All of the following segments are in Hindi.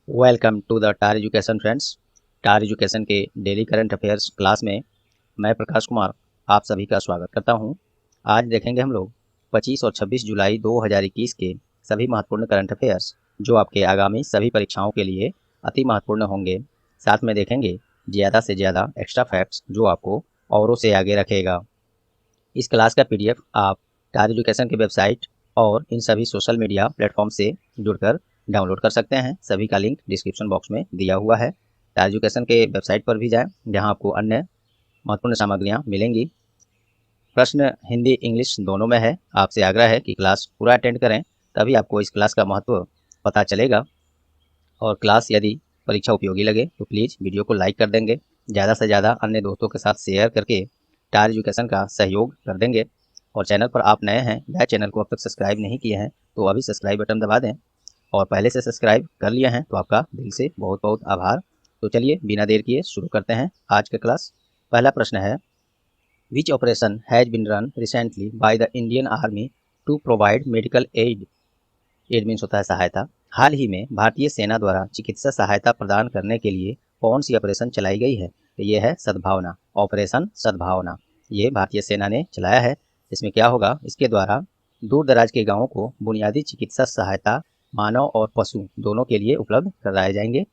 Welcome to the Tar Education friends. Tar Education के डेली करंट अफेयर्स क्लास में मैं प्रकाश कुमार आप सभी का स्वागत करता हूं। आज देखेंगे हम लोग 25 और 26 जुलाई 2021 के सभी महत्वपूर्ण करंट अफेयर्स जो आपके आगामी सभी परीक्षाओं के लिए अति महत्वपूर्ण होंगे। साथ में देखेंगे ज़्यादा से ज़्यादा एक्स्ट्रा फैक्ट्स जो आपको औरों से आगे रखेगा। इस क्लास का PDF आप टार एजुकेशन की वेबसाइट और इन सभी सोशल मीडिया प्लेटफॉर्म से जुड़कर डाउनलोड कर सकते हैं। सभी का लिंक डिस्क्रिप्शन बॉक्स में दिया हुआ है। टार एजुकेशन के वेबसाइट पर भी जाएं जहां आपको अन्य महत्वपूर्ण सामग्रियां मिलेंगी। प्रश्न हिंदी इंग्लिश दोनों में है। आपसे आग्रह है कि क्लास पूरा अटेंड करें, तभी आपको इस क्लास का महत्व पता चलेगा। और क्लास यदि परीक्षा उपयोगी लगे तो प्लीज़ वीडियो को लाइक कर देंगे, ज़्यादा से ज़्यादा अन्य दोस्तों के साथ शेयर करके टार एजुकेशन का सहयोग कर देंगे। और चैनल पर आप नए हैं या चैनल को अब तक सब्सक्राइब नहीं किए हैं तो अभी सब्सक्राइब बटन दबा दें, और पहले से सब्सक्राइब कर लिए हैं तो आपका दिल से बहुत बहुत आभार। तो चलिए बिना देर किए शुरू करते हैं आज का क्लास। पहला प्रश्न है, which operation has been run recently by the Indian army to provide medical aid. Aid means होता है सहायता। हाल ही में भारतीय सेना द्वारा चिकित्सा सहायता प्रदान करने के लिए कौन सी ऑपरेशन चलाई गई है? तो ये है सद्भावना, ऑपरेशन सद्भावना। ये भारतीय सेना ने चलाया है। इसमें क्या होगा, इसके द्वारा दूर दराज के गाँवों को बुनियादी चिकित्सा सहायता मानव और पशु दोनों के लिए उपलब्ध कराए जाएंगे।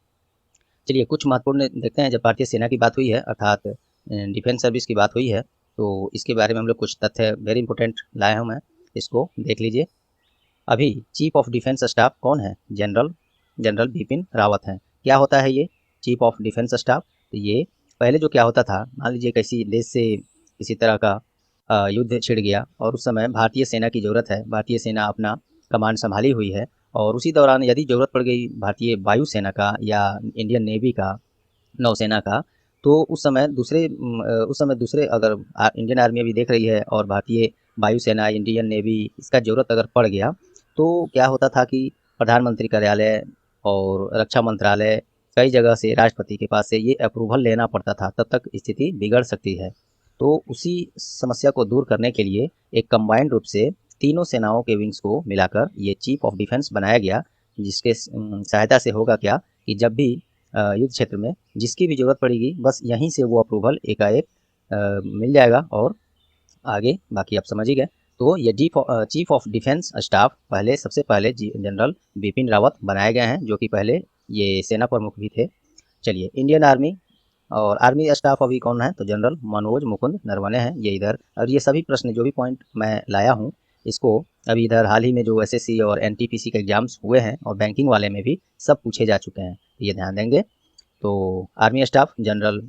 चलिए कुछ महत्वपूर्ण देखते हैं। जब भारतीय सेना की बात हुई है अर्थात डिफेंस सर्विस की बात हुई है तो इसके बारे में हम लोग कुछ तथ्य वेरी इंपॉर्टेंट लाए हूँ मैं, इसको देख लीजिए। अभी चीफ ऑफ डिफेंस स्टाफ कौन है? जनरल बिपिन रावत हैं। क्या होता है ये चीफ ऑफ डिफेंस स्टाफ? तो ये पहले जो क्या होता था, मान लीजिए किसी देश से किसी तरह का युद्ध छिड़ गया और उस समय भारतीय सेना की ज़रूरत है, भारतीय सेना अपना कमांड संभाली हुई है और उसी दौरान यदि ज़रूरत पड़ गई भारतीय वायुसेना का या इंडियन नेवी का, नौसेना का, तो उस समय दूसरे अगर इंडियन आर्मी अभी देख रही है और भारतीय वायुसेना, इंडियन नेवी, इसका ज़रूरत अगर पड़ गया तो क्या होता था कि प्रधानमंत्री कार्यालय और रक्षा मंत्रालय कई जगह से राष्ट्रपति के पास से ये अप्रूवल लेना पड़ता था, तब तक स्थिति बिगड़ सकती है। तो उसी समस्या को दूर करने के लिए एक कंबाइंड रूप से तीनों सेनाओं के विंग्स को मिलाकर ये चीफ ऑफ डिफेंस बनाया गया, जिसके सहायता से होगा क्या कि जब भी युद्ध क्षेत्र में जिसकी भी ज़रूरत पड़ेगी बस यहीं से वो अप्रूवल एकाएक मिल जाएगा और आगे बाकी आप समझ ही गए। तो ये चीफ ऑफ डिफेंस स्टाफ सबसे पहले जनरल बिपिन रावत बनाए गए हैं, जो कि पहले ये सेना प्रमुख भी थे। चलिए इंडियन आर्मी और आर्मी स्टाफ अभी कौन है? तो जनरल मनोज मुकुंद नरवणे हैं ये इधर। और ये सभी प्रश्न जो भी पॉइंट मैं लाया हूँ इसको अभी इधर हाल ही में जो SSC और NTPC के एग्जाम्स हुए हैं और बैंकिंग वाले में भी सब पूछे जा चुके हैं, ये ध्यान देंगे। तो army staff general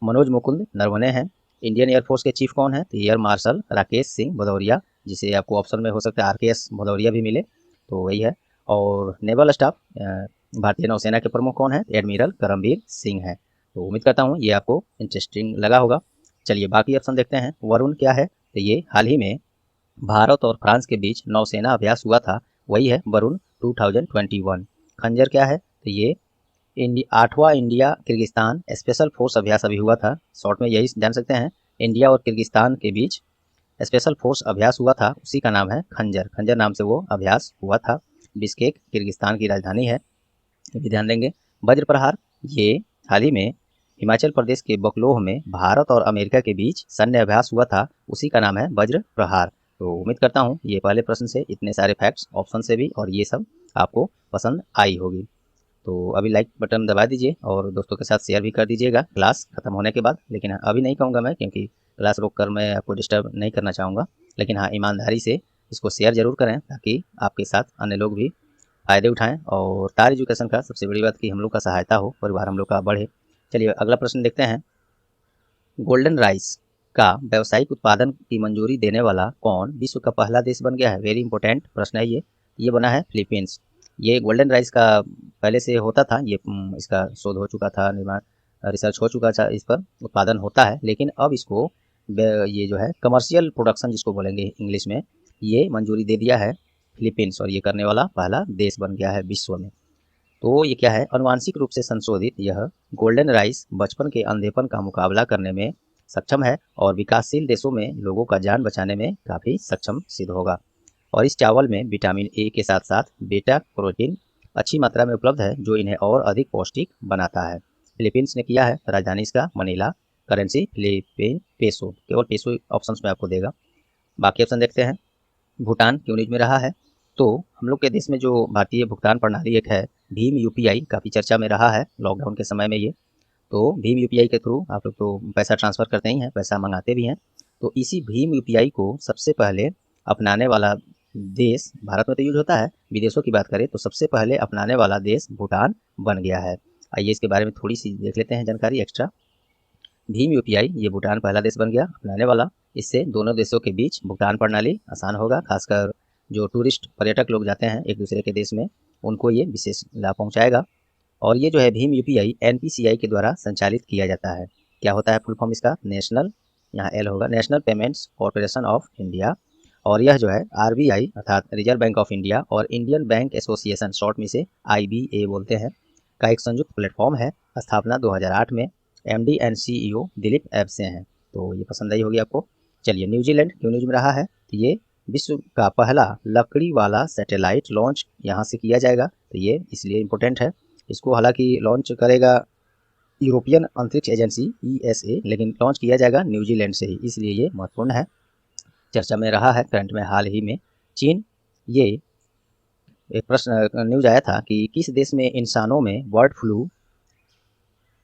Manoj Mukund Naravane हैं। इंडियन एयरफोर्स के चीफ कौन है? तो एयर मार्शल राकेश सिंह भदौरिया, जिसे आपको ऑप्शन में हो सकता है RKS भदौरिया भी मिले, तो वही है। और नेवल स्टाफ भारतीय नौसेना के प्रमुख कौन है? एडमिरल करमबीर सिंह है। तो उम्मीद करता हूँ ये आपको इंटरेस्टिंग लगा होगा। चलिए बाकी ऑप्शन देखते हैं। वरुण क्या है? तो ये हाल ही में भारत और फ्रांस के बीच नौसेना अभ्यास हुआ था, वही है वरुण 2021। खंजर क्या है? तो ये 8वां इंडिया किर्गिस्तान स्पेशल फोर्स अभ्यास अभी हुआ था, शॉर्ट में यही जान सकते हैं। इंडिया और किर्गिस्तान के बीच स्पेशल फोर्स अभ्यास हुआ था, उसी का नाम है खंजर। खंजर नाम से वो अभ्यास हुआ था। बिश्केक किर्गिस्तान की राजधानी है, ये भी ध्यान देंगे। वज्र प्रहार, ये हाल ही में हिमाचल प्रदेश के बकलोह में भारत और अमेरिका के बीच सैन्य अभ्यास हुआ था, उसी का नाम है वज्र प्रहार। तो उम्मीद करता हूँ ये पहले प्रश्न से इतने सारे फैक्ट्स ऑप्शन से भी और ये सब आपको पसंद आई होगी। तो अभी लाइक बटन दबा दीजिए और दोस्तों के साथ शेयर भी कर दीजिएगा क्लास खत्म होने के बाद। लेकिन अभी नहीं कहूँगा मैं, क्योंकि क्लास रोक कर मैं आपको डिस्टर्ब नहीं करना चाहूँगा। लेकिन हाँ, ईमानदारी से इसको शेयर ज़रूर करें ताकि आपके साथ अन्य लोग भी फ़ायदे उठाएं। और टार एजुकेशन का सबसे बड़ी बात कि हम लोग का सहायता हो, परिवार हम लोग का बढ़े। चलिए अगला प्रश्न देखते हैं। गोल्डन राइस का व्यावसायिक उत्पादन की मंजूरी देने वाला कौन विश्व का पहला देश बन गया है? वेरी इंपॉर्टेंट प्रश्न है ये बना है फिलीपींस। ये गोल्डन राइस का पहले से होता था, ये इसका शोध हो चुका था, निर्माण रिसर्च हो चुका था, इस पर उत्पादन होता है। लेकिन अब इसको ये जो है कमर्शियल प्रोडक्शन जिसको बोलेंगे इंग्लिश में, ये मंजूरी दे दिया है फिलीपींस और ये करने वाला पहला देश बन गया है विश्व में। तो ये क्या है, अनुवांशिक रूप से संशोधित यह गोल्डन राइस बचपन के अंधेपन का मुकाबला करने में सक्षम है और विकासशील देशों में लोगों का जान बचाने में काफ़ी सक्षम सिद्ध होगा। और इस चावल में विटामिन ए के साथ साथ बीटा कैरोटीन अच्छी मात्रा में उपलब्ध है, जो इन्हें और अधिक पौष्टिक बनाता है। फिलीपींस ने किया है, राजधानी इसका मनीला, करेंसी फिलीपीन पेसो, केवल पेसो ऑप्शंस में आपको देगा। बाकी ऑप्शन देखते हैं। भूटान क्यों न्यूज में रहा है, तो हम लोग के देश में जो भारतीय भुगतान प्रणाली एक है भीम यूपीआई, काफ़ी चर्चा में रहा है लॉकडाउन के समय में ये। तो भीम यूपीआई के थ्रू आप लोग तो पैसा ट्रांसफ़र करते ही हैं, पैसा मंगाते भी हैं। तो इसी भीम यूपीआई को सबसे पहले अपनाने वाला देश, भारत में तो यूज होता है, विदेशों की बात करें तो सबसे पहले अपनाने वाला देश भूटान बन गया है। आइए इसके बारे में थोड़ी सी देख लेते हैं जानकारी एक्स्ट्रा। भीम यूपीआई ये भूटान पहला देश बन गया अपनाने वाला। इससे दोनों देशों के बीच भुगतान प्रणाली आसान होगा, खासकर जो टूरिस्ट पर्यटक लोग जाते हैं एक दूसरे के देश में, उनको ये विशेष लाभ पहुंचाएगा। और ये जो है भीम यूपीआई एनपीसीआई के द्वारा संचालित किया जाता है। क्या होता है फुल फॉर्म इसका, नेशनल, यहाँ एल होगा, national payments corporation of India. और यह जो है आरबीआई अर्थात रिजर्व बैंक ऑफ इंडिया और इंडियन बैंक एसोसिएशन, शॉर्ट में से आईबीए बोलते हैं, का एक संयुक्त प्लेटफॉर्म है। स्थापना 2008 में एमडी एंड सीईओ दिलीप एब्से हैं। तो ये पसंद आई होगी आपको। चलिए, न्यूजीलैंड क्यों न्यूज में रहा है, तो ये विश्व का पहला लकड़ी वाला सैटेलाइट लॉन्च यहाँ से किया जाएगा, तो ये इसलिए इम्पोर्टेंट है। इसको हालांकि लॉन्च करेगा यूरोपियन अंतरिक्ष एजेंसी ईएसए, लेकिन लॉन्च किया जाएगा न्यूजीलैंड से ही, इसलिए ये महत्वपूर्ण है, चर्चा में रहा है करंट में हाल ही में। चीन, ये एक प्रश्न न्यूज आया था कि किस देश में इंसानों में बर्ड फ्लू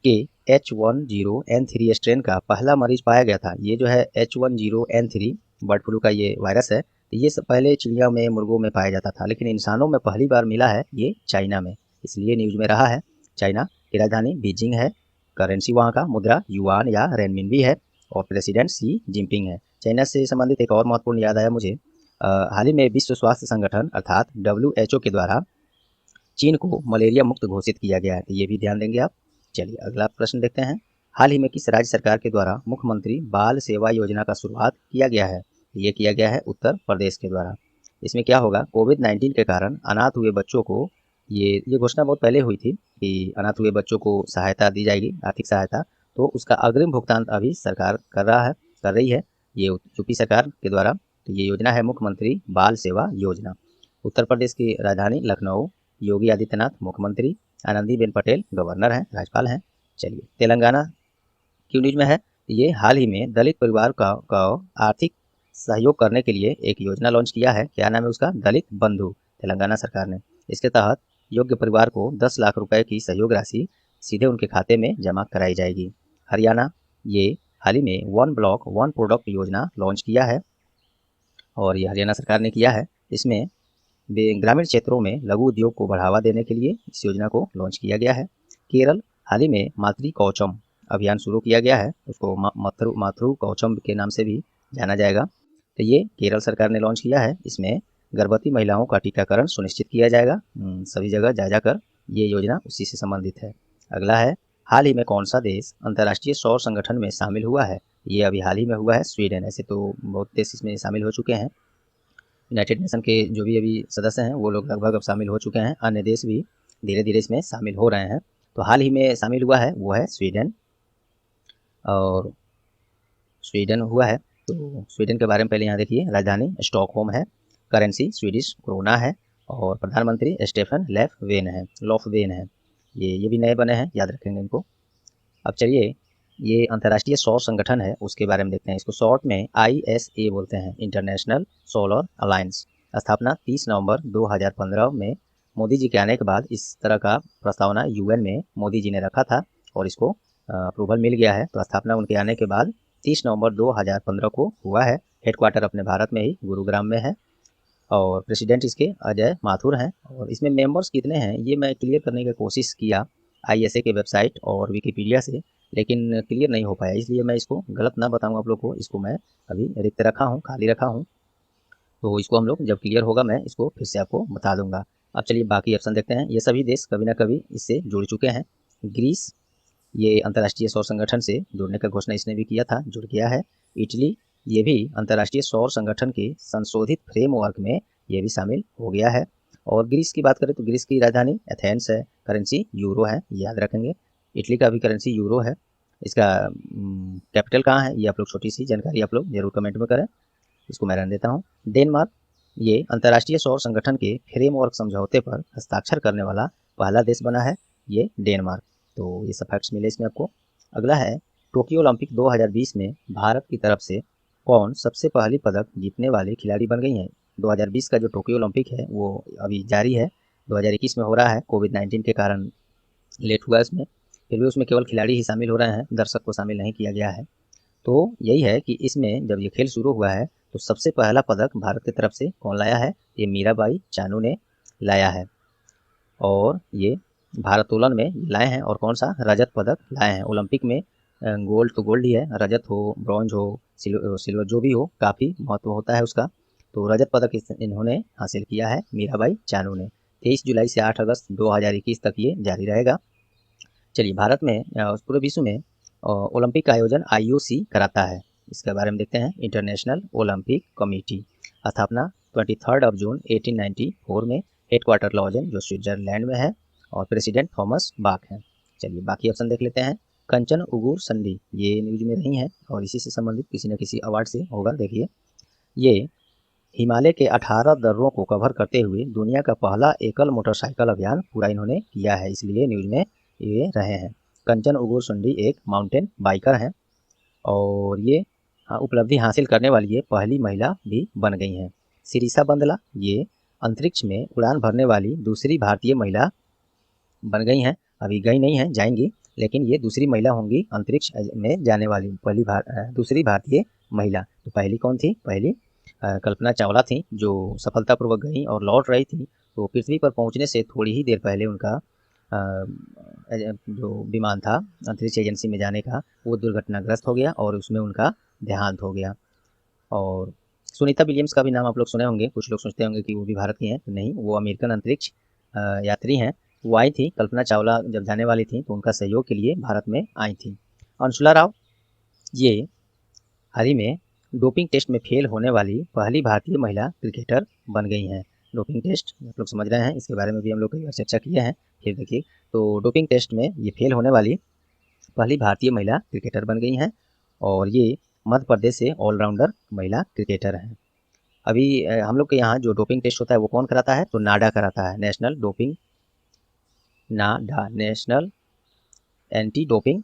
के H10N3 स्ट्रेन का पहला मरीज पाया गया था। ये जो है H10N3 बर्ड फ्लू का ये वायरस है, तो ये सब पहले चिड़िया में, मुर्गों में पाया जाता था, लेकिन इंसानों में पहली बार मिला है ये चाइना में, इसलिए न्यूज में रहा है। चाइना की राजधानी बीजिंग है, करेंसी वहाँ का मुद्रा युआन या रेनमिनबी है, और प्रेसिडेंट शी जिनपिंग है। चाइना से संबंधित एक और महत्वपूर्ण याद आया मुझे, हाल ही में विश्व स्वास्थ्य संगठन अर्थात WHO के द्वारा चीन को मलेरिया मुक्त घोषित किया गया है, तो ये भी ध्यान देंगे आप। चलिए अगला प्रश्न देखते हैं। हाल ही में किस राज्य सरकार के द्वारा मुख्यमंत्री बाल सेवा योजना का शुरुआत किया गया है, ये किया गया है उत्तर प्रदेश के द्वारा। इसमें क्या होगा, कोविड-19 के कारण अनाथ हुए बच्चों को, ये घोषणा बहुत पहले हुई थी कि अनाथ हुए बच्चों को सहायता दी जाएगी, आर्थिक सहायता, तो उसका अग्रिम भुगतान अभी सरकार कर रही है ये यूपी सरकार के द्वारा। तो ये योजना है मुख्यमंत्री बाल सेवा योजना। उत्तर प्रदेश की राजधानी लखनऊ, योगी आदित्यनाथ मुख्यमंत्री, आनंदीबेन पटेल गवर्नर हैं, राज्यपाल हैं। चलिए, तेलंगाना क्यों न्यूज में है, ये हाल ही में दलित परिवार का आर्थिक सहयोग करने के लिए एक योजना लॉन्च किया है। क्या नाम है उसका, दलित बंधु, तेलंगाना सरकार ने। इसके तहत योग्य परिवार को 10 लाख रुपए की सहयोग राशि सीधे उनके खाते में जमा कराई जाएगी। हरियाणा, ये हाल ही में वन ब्लॉक वन प्रोडक्ट योजना लॉन्च किया है, और ये हरियाणा सरकार ने किया है। इसमें ग्रामीण क्षेत्रों में लघु उद्योग को बढ़ावा देने के लिए इस योजना को लॉन्च किया गया है। केरल, हाल ही में मातृ कौचम अभियान शुरू किया गया है, उसको मातृ कौचम के नाम से भी जाना जाएगा, तो ये केरल सरकार ने लॉन्च किया है। इसमें गर्भवती महिलाओं का टीकाकरण सुनिश्चित किया जाएगा, सभी जगह जा जाकर, ये योजना उसी से संबंधित है। अगला है, हाल ही में कौन सा देश अंतर्राष्ट्रीय सौर संगठन में शामिल हुआ है, ये अभी हाल ही में हुआ है स्वीडन। ऐसे तो बहुत देश इसमें शामिल हो चुके हैं, यूनाइटेड नेशन के जो भी अभी सदस्य हैं वो लोग लगभग अब शामिल हो चुके हैं, अन्य देश भी धीरे धीरे इसमें शामिल हो रहे हैं। तो हाल ही में शामिल हुआ है वो है स्वीडन, और स्वीडन हुआ है। तो स्वीडन के बारे में पहले यहाँ देखिए, राजधानी स्टॉकहोम है, करेंसी स्वीडिश क्रोना है, और प्रधानमंत्री स्टेफन लॉफवेन है। ये भी नए बने हैं, याद रखेंगे इनको। अब चलिए, ये अंतर्राष्ट्रीय सौर संगठन है उसके बारे में देखते हैं। इसको शॉर्ट में ISA बोलते हैं, इंटरनेशनल सोलर अलायंस। स्थापना 30 नवंबर 2015 में मोदी जी के आने के बाद इस तरह का प्रस्तावना UN में मोदी जी ने रखा था, और इसको अप्रूवल मिल गया है। तो स्थापना उनके आने के बाद 30 नवंबर 2015 को हुआ है। हेडक्वार्टर अपने भारत में ही गुरुग्राम में है, और प्रेसिडेंट इसके अजय माथुर हैं। और इसमें मेंबर्स कितने हैं ये मैं क्लियर करने की कोशिश किया ISA के वेबसाइट और विकिपीडिया से, लेकिन क्लियर नहीं हो पाया, इसलिए मैं इसको गलत ना बताऊं आप लोग को। इसको मैं अभी रिक्त रखा हूं, खाली रखा हूं, तो इसको हम लोग जब क्लियर होगा मैं इसको फिर से आपको बता दूंगा। अब चलिए बाकी ऑप्शन देखते हैं। ये सभी देश कभी ना कभी इससे जुड़ चुके हैं। ग्रीस, ये अंतर्राष्ट्रीय सौर संगठन से जुड़ने का घोषणा इसने भी किया था, जुड़ गया है। इटली, ये भी अंतर्राष्ट्रीय सौर संगठन के संशोधित फ्रेमवर्क में ये भी शामिल हो गया है। और ग्रीस की बात करें तो ग्रीस की राजधानी एथेंस है, करेंसी यूरो है, याद रखेंगे। इटली का भी करेंसी यूरो है। इसका कैपिटल कहाँ है, ये आप लोग छोटी सी जानकारी आप लोग जरूर कमेंट में करें, इसको मैं रहने देता हूँ। डेनमार्क, ये अंतर्राष्ट्रीय सौर संगठन के फ्रेमवर्क समझौते पर हस्ताक्षर करने वाला पहला देश बना है, ये डेनमार्क। तो ये सब फैक्ट्स मिले इसमें आपको। अगला है टोक्यो ओलंपिक 2020 में भारत की तरफ से कौन सबसे पहली पदक जीतने वाली खिलाड़ी बन गई हैं। 2020 का जो टोक्यो ओलंपिक है वो अभी जारी है, 2021 में हो रहा है, कोविड-19 के कारण लेट हुआ इसमें, फिर भी उसमें केवल खिलाड़ी ही शामिल हो रहे हैं, दर्शक को शामिल नहीं किया गया है। तो यही है कि इसमें जब ये खेल शुरू हुआ है तो सबसे पहला पदक भारत की तरफ से कौन लाया है, ये मीराबाई चानू ने लाया है। और ये भारोत्तोलन में लाए हैं और कौन सा रजत पदक लाए हैं। ओलंपिक में गोल्ड तो गोल्ड ही है, रजत हो, ब्रॉन्ज हो, सिल्वर जो भी हो, काफ़ी महत्व होता है उसका। तो रजत पदक इन्होंने हासिल किया है, मीराबाई चानू ने। 23 जुलाई से 8 अगस्त 2021 तक ये जारी रहेगा। चलिए, भारत में पूरे विश्व में ओलंपिक का आयोजन IOC कराता है, इसके बारे में देखते हैं। इंटरनेशनल ओलंपिक कमेटी, स्थापना 23 जून 1894 में, हेडक्वार्टर लॉजन जो स्विट्जरलैंड में है, और प्रेसिडेंट थॉमस बाक हैं। चलिए बाकी ऑप्शन देख लेते हैं। कंचन उगुर संधि, ये न्यूज में नहीं है और इसी से संबंधित किसी न किसी अवार्ड से होगा। देखिए, ये हिमालय के 18 दर्रों को कवर करते हुए दुनिया का पहला एकल मोटरसाइकिल अभियान पूरा इन्होंने किया है, इसलिए न्यूज में ये रहे हैं। कंचन उगुर सुंडी एक माउंटेन बाइकर हैं और ये उपलब्धि हासिल करने वाली ये पहली महिला भी बन गई हैं। सिरिसा बंदला, ये अंतरिक्ष में उड़ान भरने वाली दूसरी भारतीय महिला बन गई हैं, अभी गई नहीं हैं, जाएंगी, लेकिन ये दूसरी महिला होंगी अंतरिक्ष में जाने वाली दूसरी भारतीय महिला। तो पहली कौन थी, पहली कल्पना चावला थी, जो सफलतापूर्वक गई और लौट रही थी। तो पृथ्वी पर पहुंचने से थोड़ी ही देर पहले उनका जो विमान था अंतरिक्ष एजेंसी में जाने का, वो दुर्घटनाग्रस्त हो गया और उसमें उनका देहांत हो गया। और सुनीता विलियम्स का भी नाम आप लोग सुने होंगे, कुछ लोग सोचते होंगे कि वो भी भारत की हैं, नहीं, वो अमेरिकन अंतरिक्ष यात्री हैं। वो आई थी, कल्पना चावला जब जाने वाली थी तो उनका सहयोग के लिए भारत में आई थी। अंशुला राव, ये हाल ही में डोपिंग टेस्ट में फेल होने वाली पहली भारतीय महिला क्रिकेटर बन गई हैं। डोपिंग टेस्ट आप लोग समझ रहे हैं, इसके बारे में भी हम लोग कई बार चर्चा किए हैं। फिर देखिए, तो डोपिंग टेस्ट में ये फेल होने वाली पहली भारतीय महिला क्रिकेटर बन गई हैं और ये मध्य प्रदेश से ऑलराउंडर महिला क्रिकेटर हैं। अभी हम लोग के यहाँ जो डोपिंग टेस्ट होता है वो कौन कराता है, तो नाडा कराता है, नेशनल डोपिंग नाडा, नेशनल एंटी डोपिंग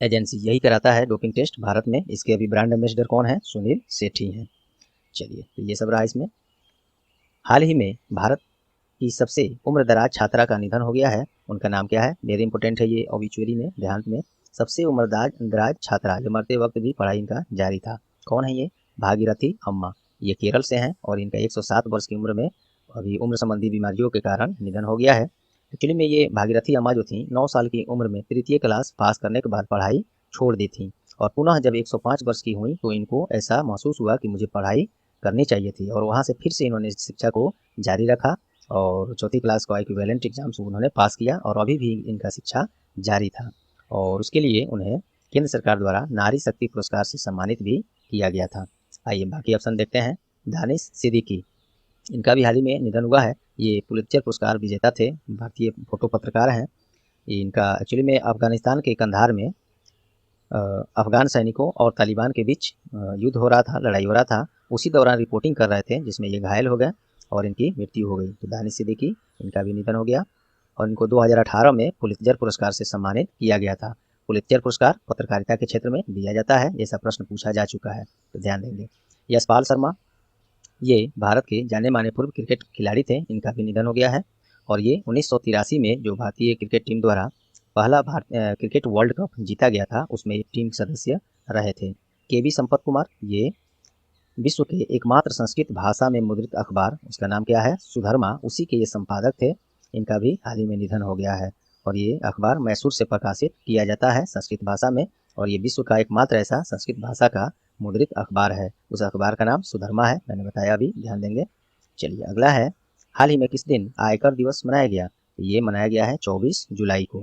एजेंसी, यही कराता है डोपिंग टेस्ट भारत में। इसके अभी ब्रांड एम्बेसडर कौन है, सुनील सेठी हैं। चलिए, तो ये सब रहा इसमें। हाल ही में भारत की सबसे उम्रदराज छात्रा का निधन हो गया है, उनका नाम क्या है, वेरी इंपॉर्टेंट है ये ऑबिचुअरी में, देहांत में। सबसे उम्रदराज छात्रा, जो मरते वक्त भी पढ़ाई इनका जारी था, कौन है ये, भागीरथी अम्मा, ये केरल से हैं और इनका 107 वर्ष की उम्र में अभी उम्र संबंधी बीमारियों के कारण निधन हो गया है। एक्चुअली में ये भागीरथी अम्मा जो थी 9 साल की उम्र में तृतीय क्लास पास करने के बाद पढ़ाई छोड़ दी थी और पुनः जब 105 वर्ष की हुई तो इनको ऐसा महसूस हुआ कि मुझे पढ़ाई करनी चाहिए थी और वहाँ से फिर से इन्होंने शिक्षा को जारी रखा और चौथी क्लास का इक्विवेलेंट एग्जाम्स उन्होंने पास किया और अभी भी इनका शिक्षा जारी था और उसके लिए उन्हें केंद्र सरकार द्वारा नारी शक्ति पुरस्कार से सम्मानित भी किया गया था। आइए बाकी ऑप्शन देखते हैं। दानिश सिद्दीकी, इनका भी हाल ही में निधन हुआ है, ये पुलित्जर पुरस्कार विजेता थे, भारतीय फोटो पत्रकार हैं। इनका एक्चुअली में अफगानिस्तान के कंधार में अफगान सैनिकों और तालिबान के बीच युद्ध हो रहा था, लड़ाई हो रहा था, उसी दौरान रिपोर्टिंग कर रहे थे जिसमें ये घायल हो गए और इनकी मृत्यु हो गई। तो दानिश सिद्दीकी, इनका भी निधन हो गया और इनको 2018 में पुलित्जर पुरस्कार से सम्मानित किया गया था। पुलित्जर पुरस्कार पत्रकारिता के क्षेत्र में दिया जाता है, ऐसा प्रश्न पूछा जा चुका है, तो ध्यान देंगे। यशपाल शर्मा, ये भारत के जाने माने पूर्व क्रिकेट खिलाड़ी थे, इनका भी निधन हो गया है और ये 1983 में जो भारतीय क्रिकेट टीम द्वारा पहला क्रिकेट वर्ल्ड कप जीता गया था उसमें टीम सदस्य रहे थे। केबी संपत कुमार, ये विश्व के एकमात्र संस्कृत भाषा में मुद्रित अखबार, उसका नाम क्या है, सुधर्मा, उसी के ये संपादक थे, इनका भी हाल ही में निधन हो गया है और ये अखबार मैसूर से प्रकाशित किया जाता है संस्कृत भाषा में और ये विश्व का एकमात्र ऐसा संस्कृत भाषा का मुद्रित अखबार है। उस अखबार का नाम सुधर्मा है, मैंने बताया अभी, ध्यान देंगे। चलिए अगला है, हाल ही में किस दिन आयकर दिवस मनाया गया, ये मनाया गया है 24 जुलाई को।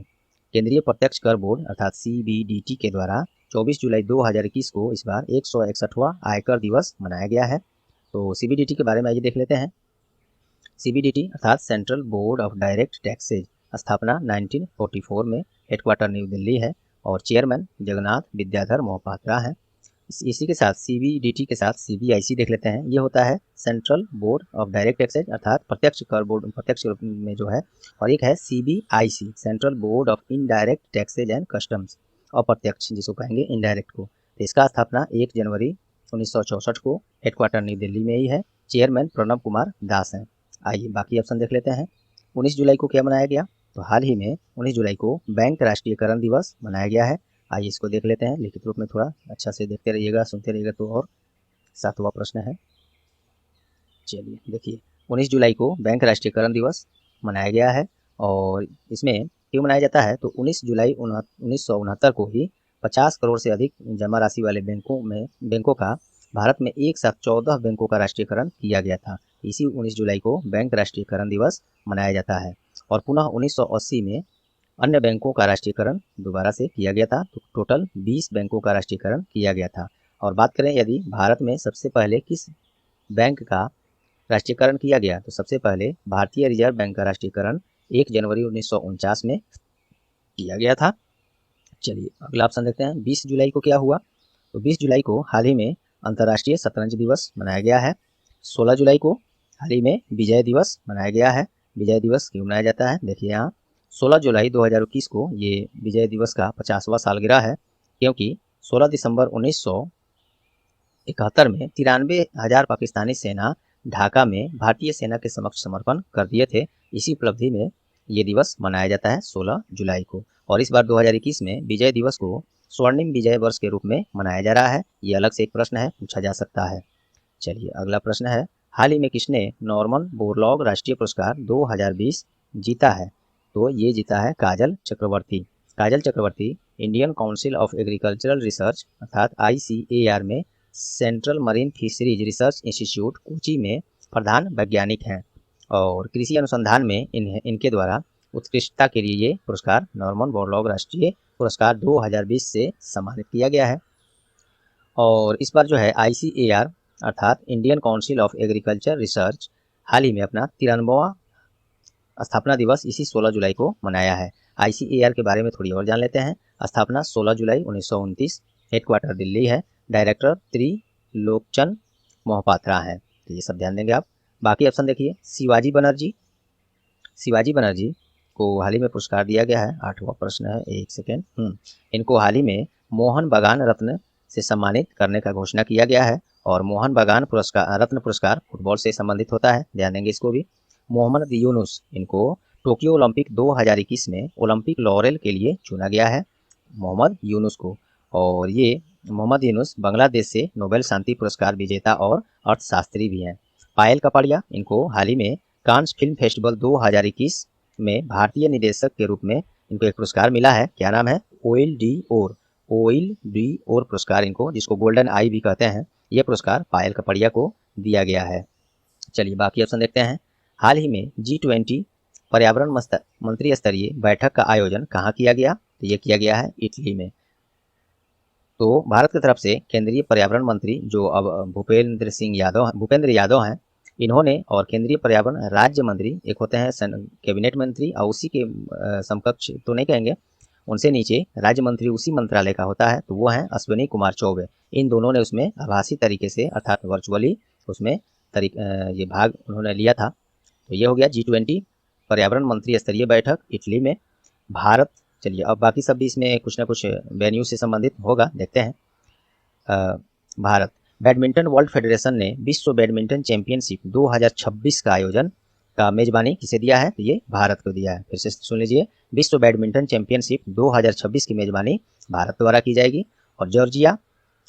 केंद्रीय प्रत्यक्ष कर बोर्ड अर्थात CBDT के द्वारा 24 जुलाई 2021 को इस बार 161वां आयकर दिवस मनाया गया है। तो CBDT के बारे में आइए देख लेते हैं। CBDT अर्थात central board of direct taxes, स्थापना 1944 में, हेडक्वार्टर न्यू दिल्ली है और चेयरमैन जगन्नाथ विद्याधर मोहपात्रा हैं। इसी के साथ CBDT के साथ CBIC देख लेते हैं। ये होता है central board of direct taxes अर्थात प्रत्यक्ष कर बोर्ड, प्रत्यक्ष में जो है, और एक है CBIC central board of indirect taxes and customs, अप्रत्यक्ष जिसको कहेंगे इनडायरेक्ट को। तो इसका स्थापना 1 जनवरी 1964 को, हेडक्वार्टर न्यू दिल्ली में ही है, चेयरमैन प्रणब कुमार दास हैं। आइए बाकी ऑप्शन देख लेते हैं। 19 जुलाई को क्या मनाया गया? तो हाल ही में 19 जुलाई को बैंक राष्ट्रीयकरण दिवस मनाया गया है। आइए इसको देख लेते हैं लिखित रूप में, थोड़ा अच्छा से देखते रहिएगा, सुनते रहिएगा तो। और 7वां प्रश्न है, चलिए देखिए, 19 जुलाई को बैंक राष्ट्रीयकरण दिवस मनाया गया है और इसमें क्यों मनाया जाता है? तो 19 जुलाई 1969 को ही 50 करोड़ से अधिक जमा राशि वाले बैंकों का भारत में एक साथ 14 बैंकों का राष्ट्रीयकरण किया गया था। इसी 19 जुलाई को बैंक राष्ट्रीयकरण दिवस मनाया जाता है और पुनः 1980 में अन्य बैंकों का राष्ट्रीयकरण दोबारा से किया गया था। तो टोटल 20 बैंकों का राष्ट्रीयकरण किया गया था। और बात करें यदि भारत में सबसे पहले किस बैंक का राष्ट्रीयकरण किया गया, तो सबसे पहले भारतीय रिजर्व बैंक का राष्ट्रीयकरण 1 जनवरी 1949 में किया गया था। चलिए अगला ऑप्शन देखते हैं। 20 जुलाई को क्या हुआ? तो 20 जुलाई को हाल ही में अंतर्राष्ट्रीय शतरंज दिवस मनाया गया है। 16 जुलाई को हाल ही में विजय दिवस मनाया गया है। विजय दिवस क्यों मनाया जाता है? देखिए यहाँ 16 जुलाई 2021 को ये विजय दिवस का 50वां सालगिरह है, क्योंकि 16 दिसंबर 1971 में 93,000 पाकिस्तानी सेना ढाका में भारतीय सेना के समक्ष समर्पण कर दिए थे। इसी उपलब्धि में ये दिवस मनाया जाता है 16 जुलाई को। और इस बार 2021 में विजय दिवस को स्वर्णिम विजय वर्ष के रूप में मनाया जा रहा है। ये अलग से एक प्रश्न है, पूछा जा सकता है। चलिए अगला प्रश्न है, हाल ही में किसने नॉर्मन बोरलॉग राष्ट्रीय पुरस्कार 2020 जीता है? तो ये जीता है Kajal Chakraborty. Kajal Chakraborty Indian council of agricultural research अर्थात ICAR में central marine fisheries research institute Kochi में प्रधान वैज्ञानिक हैं और कृषि अनुसंधान में इनके द्वारा उत्कृष्टता के लिए ये पुरस्कार नॉर्मन बोरलॉग राष्ट्रीय पुरस्कार 2020 से सम्मानित किया गया है। और इस बार जो है ICAR अर्थात Indian council of agriculture research हाल ही में अपना 93वां स्थापना दिवस इसी 16 जुलाई को मनाया है। ICAR के बारे में थोड़ी और जान लेते हैं। स्थापना 16 जुलाई 1929, हेडक्वार्टर दिल्ली है, डायरेक्टर त्रिलोकचन मोहपात्रा हैं। तो ये सब ध्यान देंगे आप। बाकी ऑप्शन देखिए, शिवाजी बनर्जी को हाल ही में पुरस्कार दिया गया है। 8वां प्रश्न है, एक सेकेंड। इनको हाल ही में मोहन बागान रत्न से सम्मानित करने का घोषणा किया गया है और मोहन बागान रत्न पुरस्कार फुटबॉल से संबंधित होता है, ध्यान देंगे इसको भी। मोहम्मद यूनुस, इनको टोक्यो ओलंपिक 2021 में ओलंपिक लॉरेल के लिए चुना गया है, मोहम्मद यूनुस को। और ये मोहम्मद यूनुस बांग्लादेश से नोबेल शांति पुरस्कार विजेता और अर्थशास्त्री भी हैं। पायल कपाड़िया, इनको हाल ही में कांस फिल्म फेस्टिवल 2021 में भारतीय निदेशक के रूप में इनको एक पुरस्कार मिला है। क्या नाम है? ओइल डी ओर पुरस्कार इनको, जिसको गोल्डन आई भी कहते हैं, ये पुरस्कार पायल कपाड़िया को दिया गया है। चलिए बाकी ऑप्शन देखते हैं। हाल ही में G20 पर्यावरण मंत्री स्तरीय बैठक का आयोजन कहाँ किया गया? तो ये किया गया है इटली में। तो भारत की तरफ से केंद्रीय पर्यावरण मंत्री जो अब भूपेंद्र यादव हैं, इन्होंने, और केंद्रीय पर्यावरण राज्य मंत्री एक होते हैं कैबिनेट मंत्री, और उसी के समकक्ष तो नहीं कहेंगे, उनसे नीचे राज्य मंत्री उसी मंत्रालय का होता है, तो वो हैं अश्विनी कुमार चौबे। इन दोनों ने उसमें आभासी तरीके से अर्थात वर्चुअली उसमें ये भाग उन्होंने लिया था। तो ये हो गया G20 पर्यावरण मंत्री स्तरीय बैठक इटली में। भारत, चलिए अब बाकी सब भी इसमें कुछ ना कुछ वेन्यू से संबंधित होगा, देखते हैं। भारत बैडमिंटन वर्ल्ड फेडरेशन ने विश्व बैडमिंटन चैंपियनशिप 2026 का आयोजन का मेजबानी किसे दिया है? तो ये भारत को दिया है। फिर से सुन लीजिए, विश्व बैडमिंटन चैंपियनशिप 2026 की मेजबानी भारत द्वारा की जाएगी। और जॉर्जिया,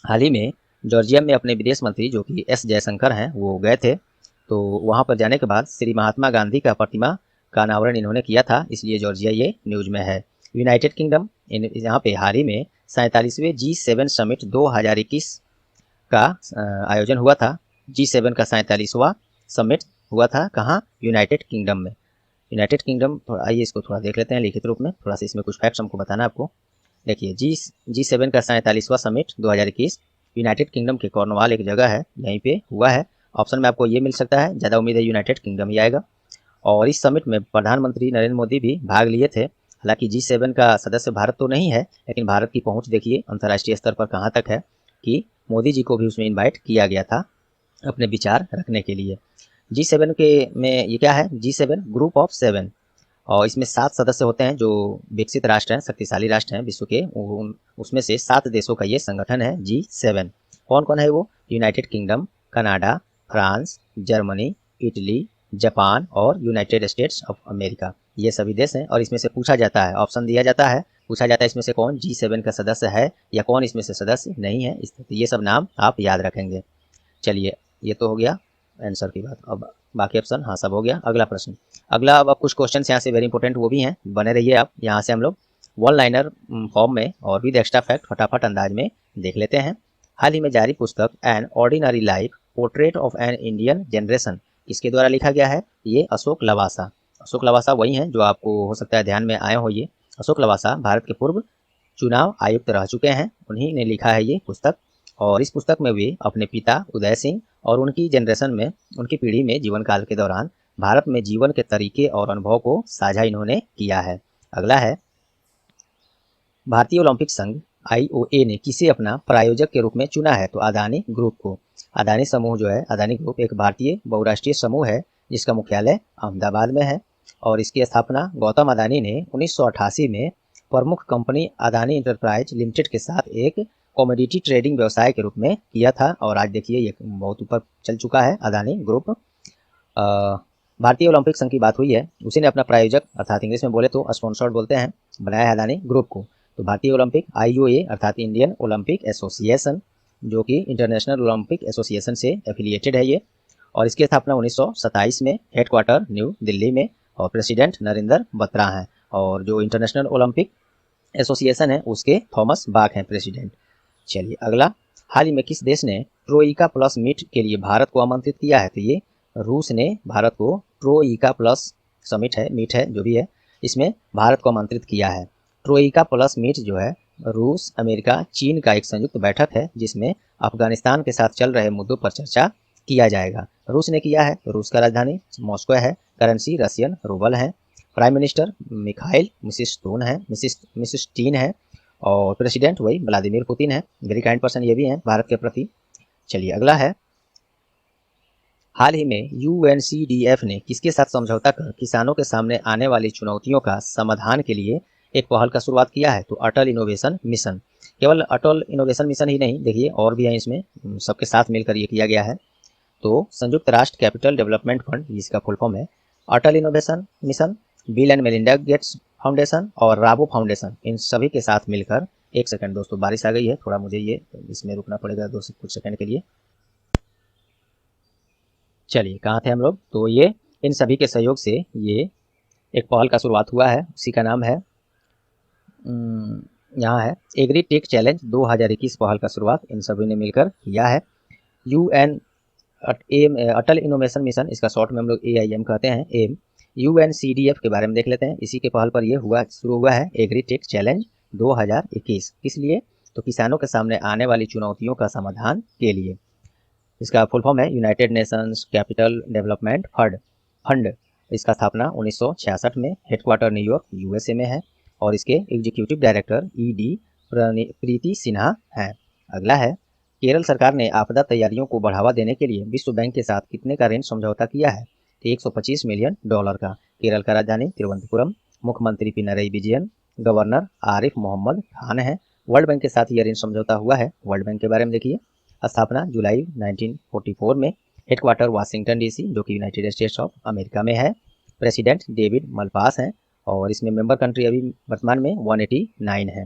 हाल ही में जॉर्जिया में अपने विदेश मंत्री जो कि S जयशंकर हैं, वो गए थे। तो वहाँ पर जाने के बाद श्री महात्मा गांधी का प्रतिमा का अनावरण इन्होंने किया था, इसलिए जॉर्जिया ये न्यूज में है। यूनाइटेड किंगडम, यहाँ पे हाल ही में 47वें G7 समिट 2021 का आयोजन हुआ था। G7 का 47वां समिट हुआ था कहाँ? यूनाइटेड किंगडम में। यूनाइटेड किंगडम, थोड़ा आइए इसको थोड़ा देख लेते हैं लिखित रूप में, थोड़ा सा इसमें कुछ फैक्ट्स हमको बताना है आपको। देखिए G7 का 47वां समिट 2021 यूनाइटेड किंगडम के कॉर्नवाल एक जगह है, यहीं पे हुआ है। ऑप्शन में आपको ये मिल सकता है, ज़्यादा उम्मीद है यूनाइटेड किंगडम ही आएगा। और इस समिट में प्रधानमंत्री नरेंद्र मोदी भी भाग लिए थे। हालांकि G7 का सदस्य भारत तो नहीं है, लेकिन भारत की पहुंच देखिए अंतर्राष्ट्रीय स्तर पर कहां तक है कि मोदी जी को भी उसमें इन्वाइट किया गया था अपने विचार रखने के लिए। G7 के में ये क्या है, G7 ग्रुप ऑफ 7, और इसमें 7 सदस्य होते हैं जो विकसित राष्ट्र हैं, शक्तिशाली राष्ट्र हैं विश्व के। उसमें से 7 देशों का ये संगठन है G7। कौन कौन है वो? United kingdom, Canada, France, Germany, Italy, Japan और यूनाइटेड स्टेट्स ऑफ अमेरिका, ये सभी देश हैं। और इसमें से पूछा जाता है, ऑप्शन दिया जाता है, पूछा जाता है इसमें से कौन G7 का सदस्य है या कौन इसमें से सदस्य नहीं है। ये सब नाम आप याद रखेंगे। चलिए, ये तो हो गया आंसर की बात। अब बाकी ऑप्शन हाँ सब हो गया। अगला प्रश्न, अगला अब कुछ क्वेश्चन यहाँ से वेरी इंपॉर्टेंट वो भी हैं, बने रहिए आप। यहाँ से हम लोग वन लाइनर फॉर्म में और विद एक्स्ट्रा फैक्ट फटाफट अंदाज में देख लेते हैं। हाल ही में जारी पुस्तक an ordinary life portrait of an Indian generation किसके द्वारा लिखा गया है? ये अशोक लवासा। अशोक लवासा वही हैं जो आपको हो सकता है ध्यान में आए हो। ये अशोक लवासा भारत के पूर्व चुनाव आयुक्त रह चुके हैं, उन्हीं ने लिखा है ये पुस्तक। और इस पुस्तक में वे अपने पिता उदय सिंह और उनकी जनरेशन में, उनकी पीढ़ी में जीवन काल के दौरान भारत में जीवन के तरीके और अनुभव को साझा इन्होंने किया है। अगला है, भारतीय ओलंपिक संघ IOA ने किसे अपना प्रायोजक के रूप में चुना है? तो अदानी ग्रुप को। अदानी समूह जो है, अदानी ग्रुप एक भारतीय बहुराष्ट्रीय समूह है जिसका मुख्यालय अहमदाबाद में है। और इसकी स्थापना गौतम अदानी ने 1988 में प्रमुख कंपनी अदानी इंटरप्राइज लिमिटेड के साथ एक कमोडिटी ट्रेडिंग व्यवसाय के रूप में किया था। और आज देखिए ये बहुत ऊपर चल चुका है अदानी ग्रुप। भारतीय ओलंपिक संघ की बात हुई है, उसी ने अपना प्रायोजक अर्थात इंग्लिश में बोले तो स्पॉन्सर्ड बोलते हैं, बनाया है अदानी ग्रुप को। तो भारतीय ओलंपिक IOA अर्थात इंडियन ओलंपिक एसोसिएशन, जो कि इंटरनेशनल ओलंपिक एसोसिएशन से एफिलिएटेड है ये। और इसकी स्थापना 1927 में, हेडक्वार्टर न्यू दिल्ली में, और प्रेसिडेंट नरेंद्र बत्रा हैं। और जो इंटरनेशनल ओलंपिक एसोसिएशन है उसके थॉमस बाक हैं प्रेसिडेंट। चलिए अगला, हाल ही में किस देश ने ट्रोइका प्लस मीट के लिए भारत को आमंत्रित किया है? तो ये रूस ने भारत को ट्रोइका प्लस समिट है, मीट है जो भी है, इसमें भारत को आमंत्रित किया है। ट्रोइका प्लस मीट जो है रूस, अमेरिका, चीन का एक संयुक्त बैठक है जिसमें अफगानिस्तान के साथ चल रहे मुद्दों पर चर्चा किया जाएगा। रूस ने किया है, रूस का राजधानी मॉस्को है, करेंसी रशियन रूबल है, प्राइम मिनिस्टर मिखाइल मिसिस्टीन है, और प्रेसिडेंट वही व्लादिमीर पुतिन है। वेरी काइंड पर्सन ये भी हैं भारत के प्रति। चलिए अगला है, हाल ही में UNCDF ने किसके साथ समझौता कर किसानों के सामने आने वाली चुनौतियों का समाधान के लिए एक पहल का शुरुआत किया है? तो अटल इनोवेशन मिशन। केवल अटल इनोवेशन मिशन ही नहीं, देखिए और भी है इसमें, सबके साथ मिलकर ये किया गया है। तो संयुक्त राष्ट्र कैपिटल डेवलपमेंट फंड, जिसका फुल फॉर्म है Atal innovation mission, Bill and Melinda Gates foundation और राबो फाउंडेशन, इन सभी के साथ मिलकर, एक सेकंड दोस्तों बारिश आ गई है, थोड़ा मुझे ये इसमें रुकना पड़ेगा कुछ सेकंड के लिए। चलिए कहाँ थे हम लोग? तो ये इन सभी के सहयोग से ये एक पहल का शुरुआत हुआ है, उसी का नाम है यहाँ है एग्री टेक चैलेंज 2021 पहल का शुरुआत इन सभी ने मिलकर किया है। अटल इनोवेशन मिशन, इसका शॉर्ट में हम लोग AIM कहते हैं, एम। UNCDF के बारे में देख लेते हैं, इसी के पहल पर यह शुरू हुआ है एग्री टेक चैलेंज 2021। किस लिए? तो किसानों के सामने आने वाली चुनौतियों का समाधान के लिए। इसका फुल फॉर्म है United Nations capital development fund. इसका स्थापना 1966 में, हेडक्वार्टर न्यूयॉर्क USA में है, और इसके एग्जीक्यूटिव डायरेक्टर ED प्रीति सिन्हा हैं। अगला है, केरल सरकार ने आपदा तैयारियों को बढ़ावा देने के लिए विश्व बैंक के साथ कितने का ऋण समझौता किया है? $125 मिलियन का। केरल का राजधानी तिरुवनंतपुरम, मुख्यमंत्री पिनरई विजयन, गवर्नर आरिफ मोहम्मद खान है। वर्ल्ड बैंक के साथ यह ऋण समझौता हुआ है। वर्ल्ड बैंक के बारे में देखिए, स्थापना जुलाई 1944 में, हेडक्वार्टर वाशिंगटन DC जो कि यूनाइटेड स्टेट्स ऑफ अमेरिका में है, प्रेसिडेंट डेविड मलपास हैं, और इसमें मेंबर कंट्री अभी वर्तमान में 189 है,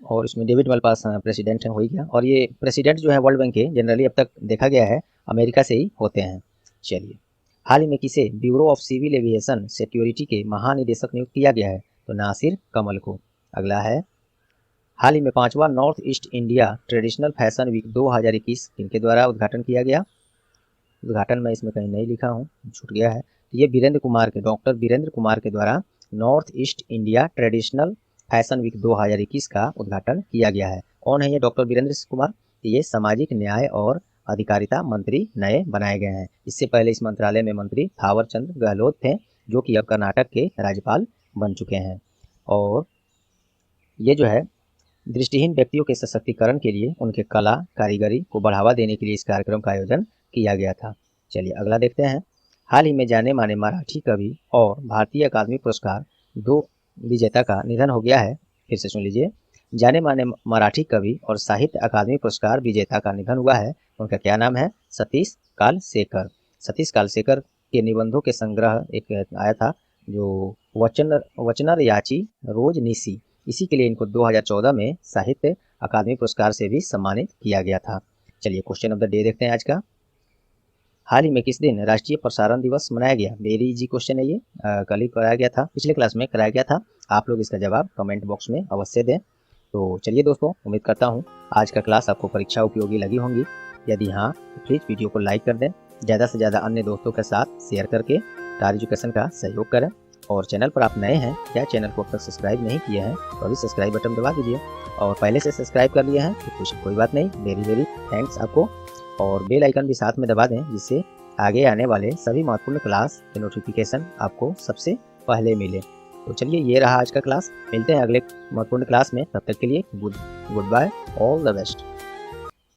और इसमें डेविड मलपास प्रेसिडेंट हैं, हो ही गया। और ये प्रेसिडेंट जो है वर्ल्ड बैंक के जनरली अब तक देखा गया है अमेरिका से ही होते हैं। चलिए, हाल ही में किसे bureau of civil aviation security के महानिदेशक नियुक्त किया गया है? तो नासिर कमल को। अगला है, हाल ही में 5वां north east India traditional fashion week 2021 किनके द्वारा उद्घाटन किया गया? उद्घाटन मैं इसमें कहीं नहीं लिखा हूँ, छूट गया है। ये डॉक्टर वीरेंद्र कुमार के द्वारा North east India traditional fashion week 2021 का उद्घाटन किया गया है। कौन है ये डॉक्टर वीरेंद्र कुमार? ये सामाजिक न्याय और अधिकारिता मंत्री नए बनाए गए हैं। इससे पहले इस मंत्रालय में मंत्री थावर चंद गहलोत थे, जो कि अब कर्नाटक के राज्यपाल बन चुके हैं। और ये जो है दृष्टिहीन व्यक्तियों के सशक्तिकरण के लिए, उनके कला कारीगरी को बढ़ावा देने के लिए इस कार्यक्रम का आयोजन किया गया था। चलिए अगला देखते हैं। हाल ही में जाने माने मराठी कवि और भारतीय अकादमी पुरस्कार 2 विजेता का निधन हो गया है। फिर से सुन लीजिए, जाने माने मराठी कवि और साहित्य अकादमी पुरस्कार विजेता का निधन हुआ है। उनका क्या नाम है? सतीश कालसेकर। सतीश कालसेकर के निबंधों के संग्रह एक आया था, जो वचनर याची रोजनिसी, इसी के लिए इनको 2014 में साहित्य अकादमी पुरस्कार से भी सम्मानित किया गया था। चलिए क्वेश्चन ऑफ द डे देखते हैं आज का। हाल ही में किस दिन राष्ट्रीय प्रसारण दिवस मनाया गया? वेरी इजी क्वेश्चन है ये, कल ही कराया गया था, पिछले क्लास में कराया गया था। आप लोग इसका जवाब कमेंट बॉक्स में अवश्य दें। तो चलिए दोस्तों, उम्मीद करता हूँ आज का क्लास आपको परीक्षा उपयोगी लगी होंगी। यदि हाँ तो प्लीज़ वीडियो को लाइक कर दें, ज़्यादा से ज़्यादा अन्य दोस्तों के साथ शेयर करके स्टार एजुकेशन का सहयोग करें। और चैनल पर आप नए हैं या चैनल को अब तक सब्सक्राइब नहीं किए हैं तो अभी सब्सक्राइब बटन दबा दीजिए, और पहले से सब्सक्राइब कर लिए हैं तो कोई बात नहीं, वेरी थैंक्स आपको। और बेल आइकन भी साथ में दबा दें, जिससे आगे आने वाले सभी महत्वपूर्ण क्लास के नोटिफिकेशन आपको सबसे पहले मिले। तो चलिए, ये रहा आज का क्लास। मिलते हैं अगले महत्वपूर्ण क्लास में, तब तक के लिए good bye, all the best.